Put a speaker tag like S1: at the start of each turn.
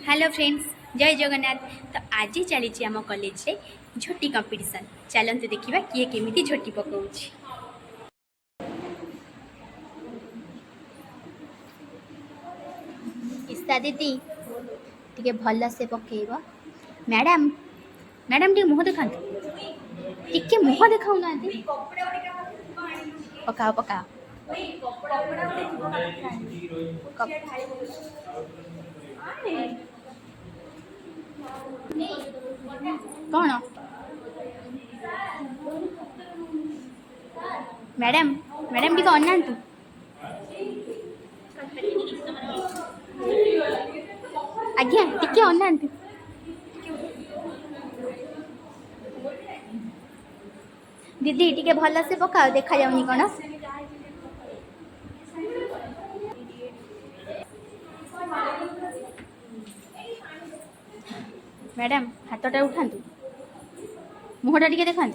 S1: Hello friends, जय जगन्नाथ। तो आज चली आम कॉलेज रे झोटी कंपटीशन। चलते देखा किए केमी झोटी पकाउछ। ईशा दीदी टे भल से पकेब। मैडम मैडम टे मुह देखा, टे मुह देखा ना। पकाओ पकाओ। कौन मैडम मैडम टी अना आज्ञा टिके अना दीदी टिके भल से पकाओ। देखा जाऊनी कौन मैडम हाथटा उठातु मुहटा टिके देखा।